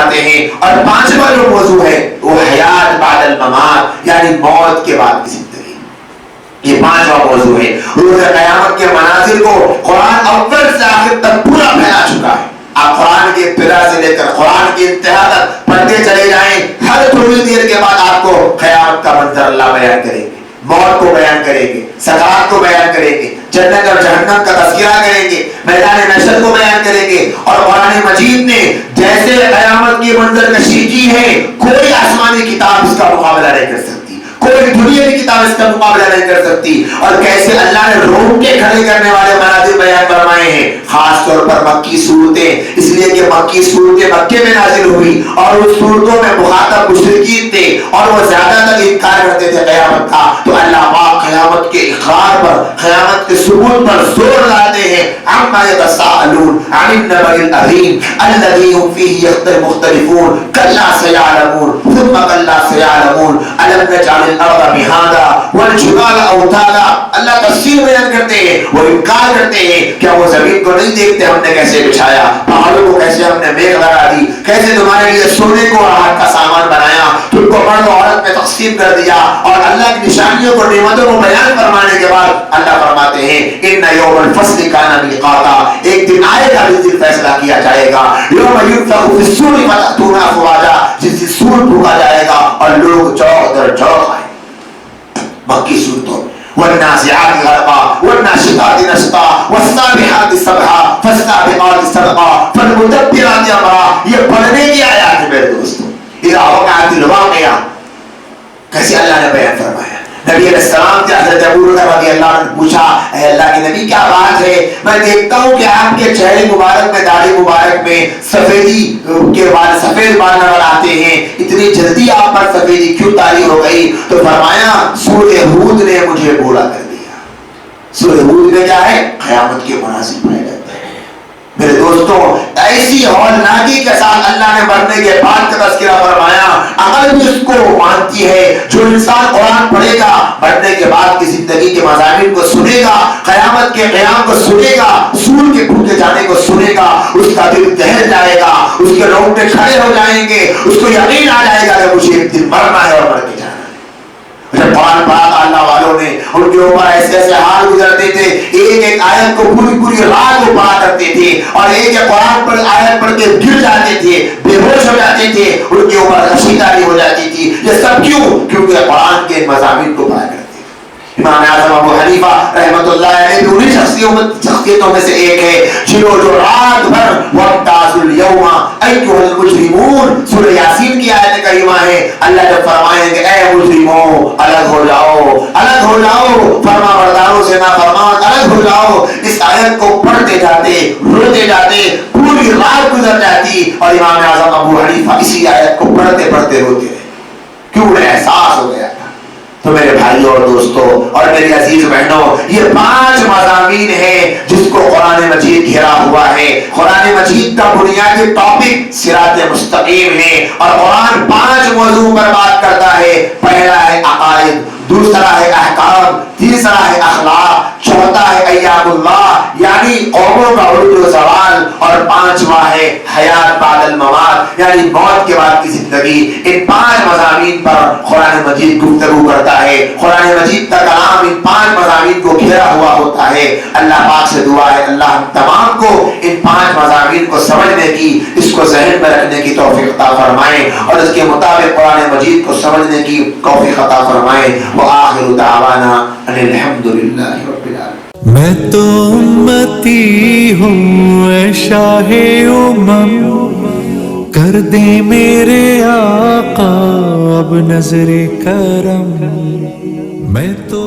فرماتے ہیں اور پانچواں جو موضوع ہے وہ حیات بعد الممات یعنی موت کے بعد کی زندگی. یہ پانچواں موضوع ہے. روز قیامت کے مناظر کو قرآن اول سے آخر تک پورا پھیلا چکا ہے. آپ قرآن کی ابتدا سے لے کر قرآن کی انتہا تک پڑھتے چلے جائیں, ہر تھوڑی دیر کے بعد آپ کو قیامت کا منظر اللہ بیان کریں گے, موت کو بیان کریں گے, سکرات کو بیان کریں گے, جنت اور جہنم کا تذکرہ کریں گے, میدان محشر کو بیان کریں گے. اور قرآن مجید نے جیسے قیامت کی منظر کشی کی ہے, کوئی آسمانی کتاب اس کا مقابلہ نہیں کر سکتی, کوئی دنیا کی کتاب اس کا مقابلہ نہیں کر سکتی. اور کیسے اللہ نے روم کے کھڑے کرنے والے مناظر بیان فرمائے ہیں, خاص طور پر مکی صورتیں, اس لیے کہ مکی صورتیں مکے میں نازل ہوئی اور اس صورتوں میں مخاطب مشرکین تھے اور وہ زیادہ تر انکار کرتے تھے قیامت کا. تو اللہ پاک قیامت کے اقرار پر, قیامت کے ثبوت پر زور لاتے ہیں. عما يتساءلون عن النبأ العظيم الذي هم فيه مختلفون كلا سيعلمون ثم كلا سيعلمون ألم نجعل الارض مهادا والجبال اوتادا. اللہ تفسیر بیان کرتے ہیں, وہ انکار کرتے ہیں کیا وہ زمین کو نہیں دیکھتے ہم نے کیسے بچھایا, پہاڑوں کو کیسے ہم نے میغ لگا دی, کیسے تمہارے لیے سونے کو راحت کا سامان بنایا, تم کو مرد و عورت میں تقسیم کر دیا. اور اللہ کی نشانیوں کو, نعمتوں کو بیان فرمانے کے بعد اللہ فرماتے ہیں ان یوم الفصل کان میقاتا, ایک دن آئے گا جس دن فیصلہ کیا جائے گا. یوم ينفخ في الصور فتأتون افواجا, جس دن سور پھونکا جائے گا اور لوگ چوک در چوک آئے. مکی صورتوں والنازعات غرقا والناشطات نشطا والسابحات سبحا فالسابقات سبقا فالمدبرات امرا. یہ پڑھنے کی آیات ہے میرے دوستوں. اذا وقعت الواقعہ کیسے اللہ نے بیان فرمایا. نبی علیہ السلام سے حضرت ابو ہریرہ رضی اللہ عنہ نے پوچھا, اے اللہ کے نبی کیا بات ہے, میں دیکھتا ہوں کہ آپ کے چہرے مبارک میں, داڑھی مبارک میں سفیدی کے بال, سفید بال نظر آتے ہیں, اتنی جلدی آپ پر سفیدی کیوں طاری ہو گئی؟ تو فرمایا سورہ ہود نے مجھے بولا کر دیا. سورہ ہود میں کیا ہے؟ قیامت کے مناظر پائے جاتے ہیں. میرے دوستوں ایسی ہولناکی کے ساتھ اللہ نے مرنے کے بعد کا تذکرہ فرمایا. اگر اس کو مانتی ہے, جو انسان قرآن پڑھے گا, مرنے کے بعد کی زندگی کے مضامین کو سنے گا, قیامت کے قیام کو سنے گا, سور کے پھونکے جانے کو سنے گا, اس کا دل دہل جائے گا, اس کے رونگٹے کھڑے ہو جائیں گے, اس کو یقین آ جائے گا کہ مجھے ایک دن مرنا ہے اور مر کے جانا ہے. جب قرآن پڑھا تھا اللہ والوں نے, ان کے اوپر ایسے ایسے حال گزرتے تھے, ایک ایک آیت کو پوری پوری رات کو پڑھا کرتے تھے اور ایک ایک قرآن پر آیت پڑھ کے گر جاتے تھے, بے ہوش ہو جاتے تھے, ان کے اوپر خشی طاری ہو جاتی تھی. یہ سب کیوں؟ کیونکہ قرآن کے مضامین کو پڑھا کرتے تھے. امام اعظم ابو حنیفہ رحمۃ اللہ علیہ بھی انہی شخصیتوں میں سے ایک ہے جنہوں جو رات بھر وَامْتَازُوا الْيَوْمَ أَيُّهَا الْمُجْرِمُونَ, سورہ یاسین کی آیت کریمہ ہے. اللہ جب فرمائیں گے اے مجرموں الگ ہو جاؤ, الگ ہو جاؤ, فرما برداروں سے نافرمان الگ ہو جاؤ, اس آیت کو پڑھتے جاتے, روتے جاتے, پوری رات گزر جاتی اور امام اعظم ابو حنیفہ اسی آیت کو پڑھتے پڑھتے روتے رہے. کیوں؟ انہیں احساس ہو گیا. تو میرے بھائیوں اور دوستوں اور میری عزیز بہنوں, یہ 5 مضامین ہیں جس کو قرآن مجید گھیرا ہوا ہے. قرآن مجید کا بنیادی ٹاپک صراط مستقیم ہے اور قرآن 5 موضوع پر بات کرتا ہے. پہلا ہے عقائد, دوسرا ہے احکام, تیسرا ہے اخلاق, چوتھا ہے ایام اللہ یعنی قوموں کا عروج و زوال, اور 5واں ہے حیات بعد الممات یعنی موت کے بعد کی زندگی. ان 5 مضامین پر قرآن مجید گفتگو کرتا ہے. قرآن مجید کا کلام ان 5 مضامین کو گھیرا ہوا ہوتا ہے. اللہ پاک سے دعا ہے اللہ ہم تمام کو ان 5 مضامین کو سمجھنے کی, اس کو ذہن میں رکھنے کی توفیق عطا فرمائے اور اس کے مطابق قرآن مجید کو سمجھنے کی توفیق عطا فرمائے. وآخر دعوانا ان الحمدللہ رب العالمین. میں تو امتی ہوں اے شاہ امم, کر دے میرے آقا اب نظر کرم. میں تو